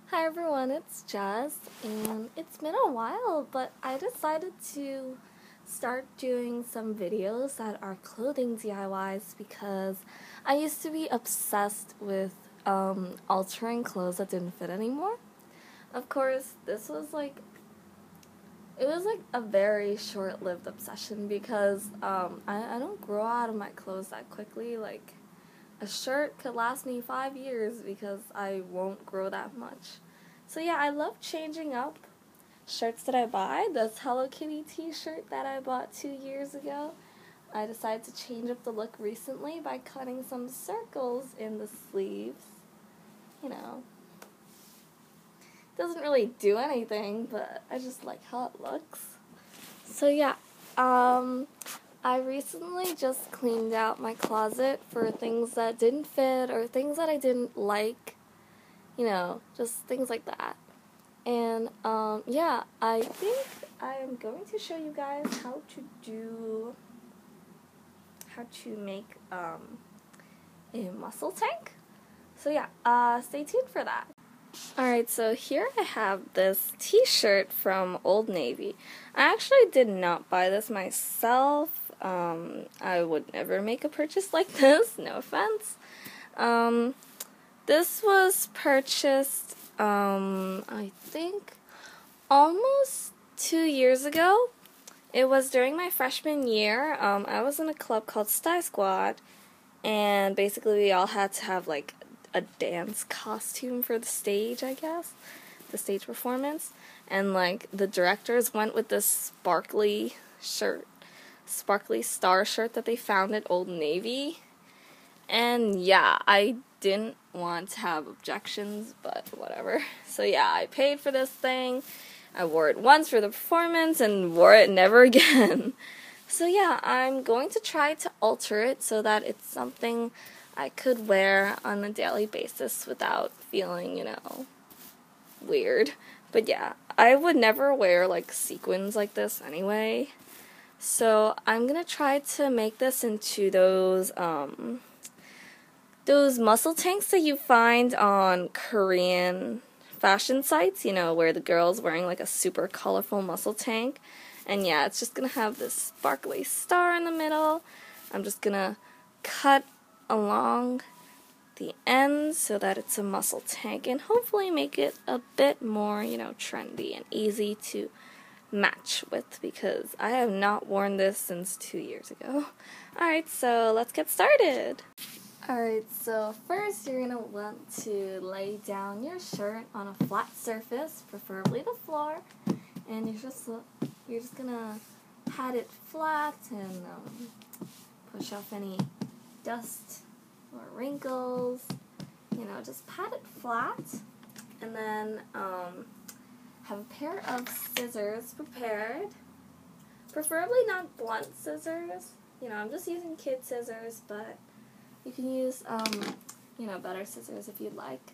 Hi everyone, it's Jess, and it's been a while, but I decided to start doing some videos that are clothing DIYs because I used to be obsessed with altering clothes that didn't fit anymore. Of course, this was it was a very short-lived obsession because I don't grow out of my clothes that quickly. Like, a shirt could last me 5 years because I won't grow that much. So yeah, I love changing up shirts that I buy. This Hello Kitty t-shirt that I bought 2 years ago, I decided to change up the look recently by cutting some circles in the sleeves. You know, doesn't really do anything, but I just like how it looks. So yeah, I recently just cleaned out my closet for things that didn't fit or things that I didn't like, just things like that. And yeah, I think I am going to show you guys how to make a muscle tank. So yeah, stay tuned for that. Alright, so here I have this t-shirt from Old Navy. I actually did not buy this myself. I would never make a purchase like this, no offense. This was purchased, I think, almost 2 years ago. It was during my freshman year. I was in a club called Stuy Squad, and basically we all had to have, like, a dance costume for the stage, I guess, the stage performance, and like the directors went with this sparkly star shirt that they found at Old Navy, and yeah, I didn't want to have objections, but whatever. So yeah, I paid for this thing. I wore it once for the performance and wore it never again. So yeah, I'm going to try to alter it so that it's something I could wear on a daily basis without feeling, weird. But yeah, I would never wear, like, sequins like this anyway. So I'm gonna try to make this into those muscle tanks that you find on Korean fashion sites, where the girl's wearing, like, a super colorful muscle tank. And yeah, it's just gonna have this sparkly star in the middle. I'm just gonna cut along the ends so that it's a muscle tank and hopefully make it a bit more, trendy and easy to match with because I have not worn this since 2 years ago. Alright, so let's get started. Alright, so first you're going to want to lay down your shirt on a flat surface, preferably the floor, and you're just going to pat it flat and push off any dust or wrinkles, just pat it flat, and then have a pair of scissors prepared, preferably not blunt scissors. I'm just using kid scissors, but you can use better scissors if you'd like.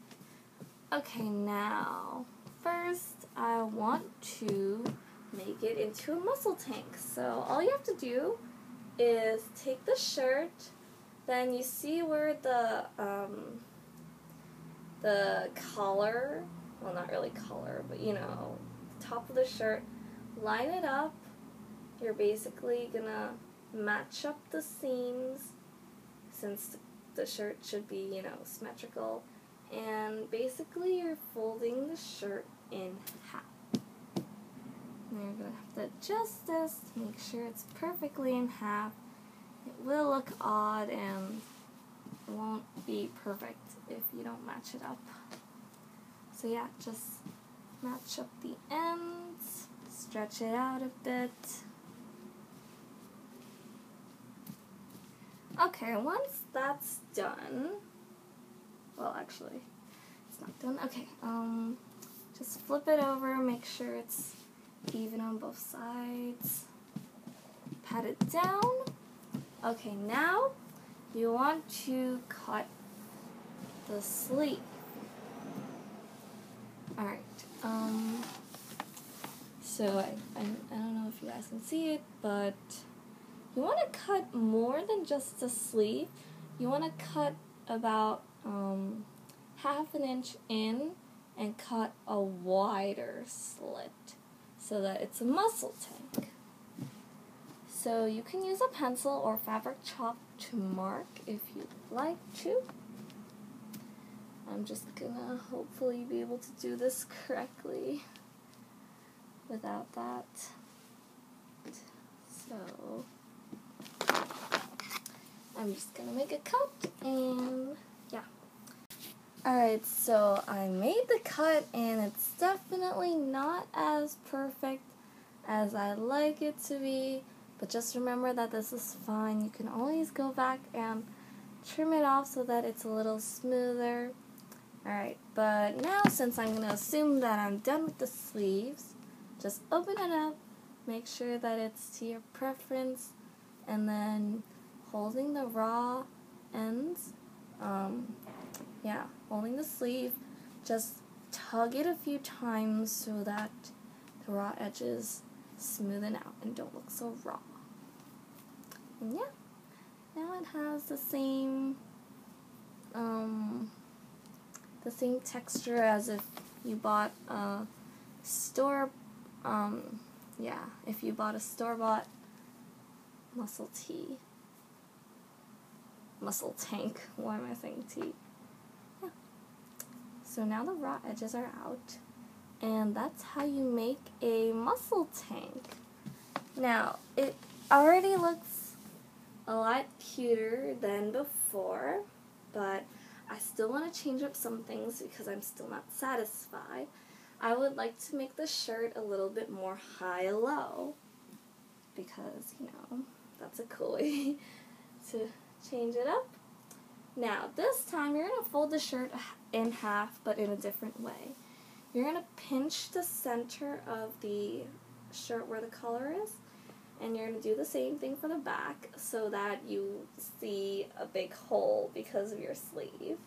Okay, now first I want to make it into a muscle tank. So all you have to do is take the shirt. Then you see where the collar, well, not really collar, but the top of the shirt, line it up. You're basically gonna match up the seams since the shirt should be, symmetrical, and basically you're folding the shirt in half. And you're gonna have to adjust this to make sure it's perfectly in half. It will look odd and won't be perfect if you don't match it up. So yeah, just match up the ends, stretch it out a bit. Okay, once that's done, well, actually, it's not done. Okay, just flip it over, make sure it's even on both sides. Pat it down. Okay, now you want to cut the sleeve. Alright, so I don't know if you guys can see it, but you want to cut more than just the sleeve. You want to cut about half an inch in and cut a wider slit so that it's a muscle tank. So you can use a pencil or fabric chalk to mark if you'd like to. I'm just gonna hopefully be able to do this correctly without that. So I'm just gonna make a cut and yeah. Alright, so I made the cut and it's definitely not as perfect as I'd like it to be, but just remember that this is fine. You can always go back and trim it off so that it's a little smoother. Alright, but now since I'm going to assume that I'm done with the sleeves, just open it up, make sure that it's to your preference, and then holding the raw ends, holding the sleeve, just tug it a few times so that the raw edges smoothen out and don't look so raw. And yeah, now it has the same texture as if you bought a if you bought a store-bought muscle tank. Why am I saying tea? Yeah. So now the raw edges are out, and that's how you make a muscle tank. Now, it already looks a lot cuter than before, but I still want to change up some things because I'm still not satisfied. I would like to make the shirt a little bit more high-low because, that's a cool way to change it up. Now, this time you're going to fold the shirt in half, but in a different way. You're going to pinch the center of the shirt where the collar is, and you're going to do the same thing for the back so that you see a big hole because of your sleeve.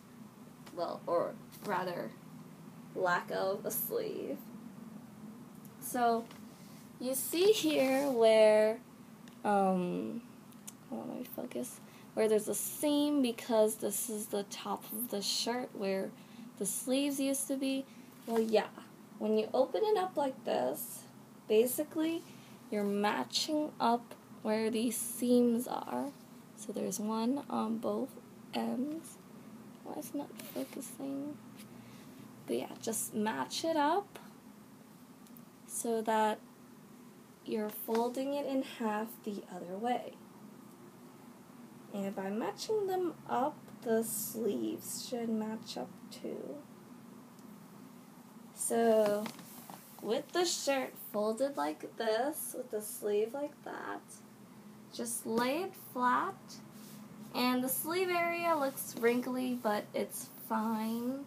Well, or rather, lack of a sleeve. So, you see here where, let me focus, where there's a seam because this is the top of the shirt where the sleeves used to be. Well, yeah, when you open it up like this, basically, you're matching up where these seams are. So there's one on both ends. Why is it not focusing? But yeah, just match it up so that you're folding it in half the other way. And by matching them up, the sleeves should match up too. So, with the shirt folded like this, with the sleeve like that, just lay it flat, and the sleeve area looks wrinkly, but it's fine.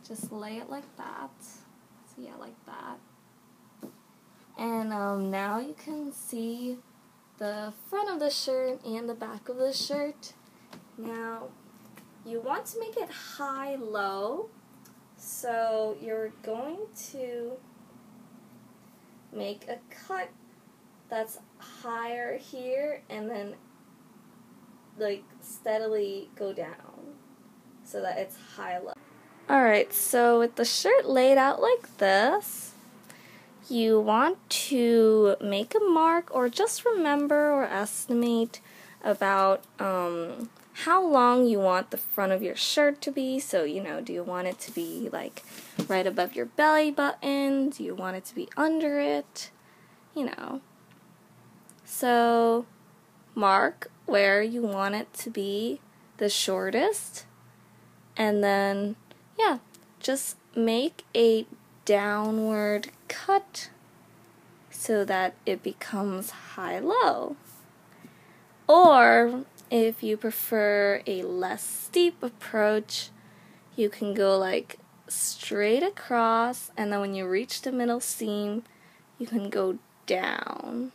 Just lay it like that. So yeah, like that. And now you can see the front of the shirt and the back of the shirt. Now, you want to make it high-low, so you're going to make a cut that's higher here and then steadily go down so that it's high-low. Alright, so with the shirt laid out like this, you want to make a mark or just remember or estimate about how long you want the front of your shirt to be. So, do you want it to be right above your belly button? Do you want it to be under it? So, mark where you want it to be the shortest, and then, just make a downward cut so that it becomes high-low. Or, if you prefer a less steep approach, you can go straight across, and then when you reach the middle seam, you can go down.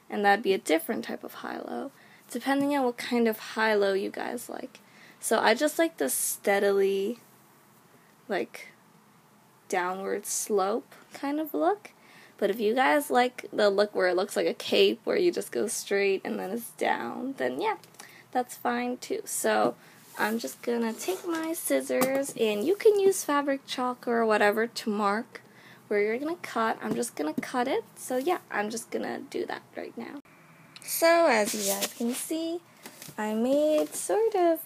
And that'd be a different type of high-low, depending on what kind of high-low you guys like. So I just like the steadily, downward slope kind of look. But if you guys like the look where it looks like a cape, where you just go straight and then it's down, then yeah, that's fine too. So I'm just gonna take my scissors, and you can use fabric chalk or whatever to mark where you're gonna cut. I'm just gonna cut it. So yeah, I'm just gonna do that right now. So as you guys can see, I made sort of,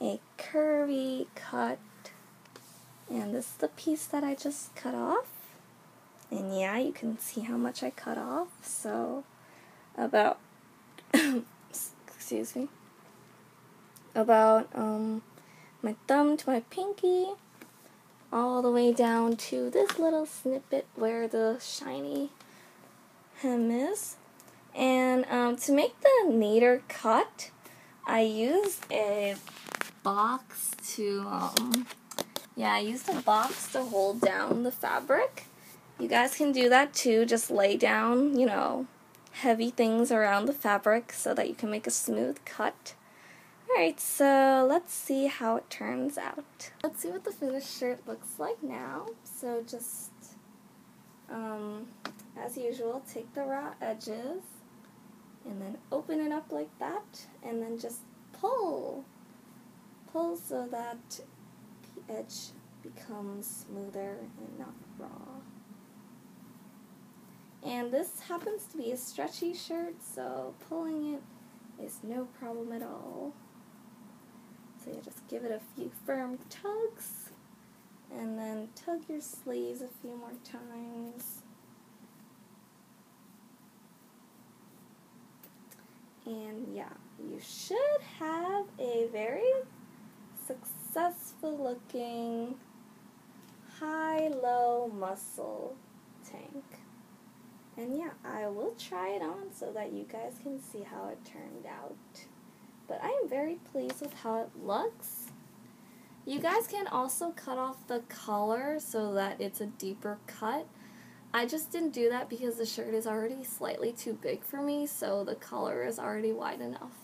a curvy cut. And this is the piece that I just cut off. And yeah, you can see how much I cut off. So about excuse me, about my thumb to my pinky, all the way down to this little snippet where the shiny hem is. And to make the nadir cut, I used a box to I used a box to hold down the fabric. You guys can do that too. Just lay down, heavy things around the fabric so that you can make a smooth cut. Alright, so let's see how it turns out. Let's see what the finished shirt looks like now. So just, as usual, take the raw edges and then open it up like that, and then just pull. Pull so that the edge becomes smoother and not raw. And this happens to be a stretchy shirt, so pulling it is no problem at all. So you just give it a few firm tugs, and then tug your sleeves a few more times. And yeah, you should have a very successful looking high-low muscle tank. And yeah, I will try it on so that you guys can see how it turned out. But I am very pleased with how it looks. You guys can also cut off the collar so that it's a deeper cut. I just didn't do that because the shirt is already slightly too big for me, so the collar is already wide enough.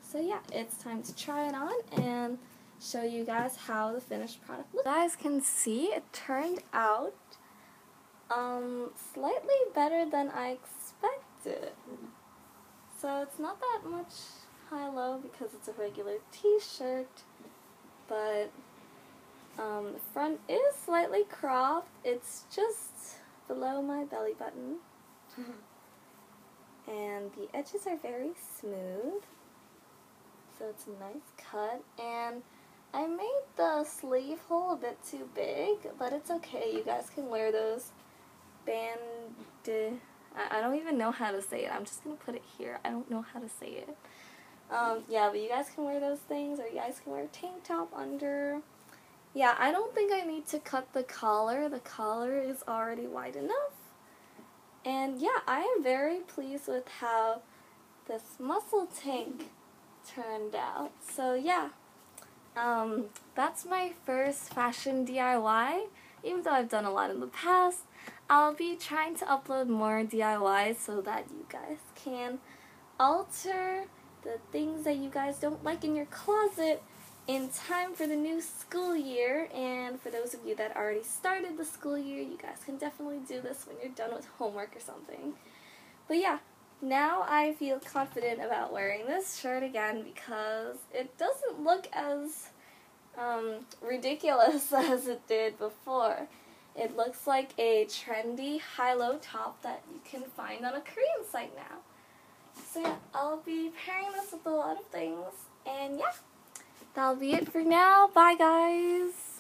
So yeah, it's time to try it on and show you guys how the finished product looks. You guys can see it turned out slightly better than I expected. So it's not that much high-low because it's a regular t-shirt, but the front is slightly cropped. It's just below my belly button. And the edges are very smooth, so it's a nice cut. And I made the sleeve hole a bit too big, but it's okay. You guys can wear those I don't even know how to say it. I'm just going to put it here. I don't know how to say it. Yeah, but you guys can wear those things, or you guys can wear a tank top under. Yeah, I don't think I need to cut the collar. The collar is already wide enough. And yeah, I am very pleased with how this muscle tank turned out. So yeah, that's my first fashion DIY. Even though I've done a lot in the past, I'll be trying to upload more DIYs so that you guys can alter the things that you guys don't like in your closet in time for the new school year. And for those of you that already started the school year, you guys can definitely do this when you're done with homework or something. But yeah, now I feel confident about wearing this shirt again because it doesn't look as ridiculous as it did before. It looks like a trendy high-low top that you can find on a Korean site now. So yeah, I'll be pairing this with a lot of things, and yeah, that'll be it for now. Bye guys!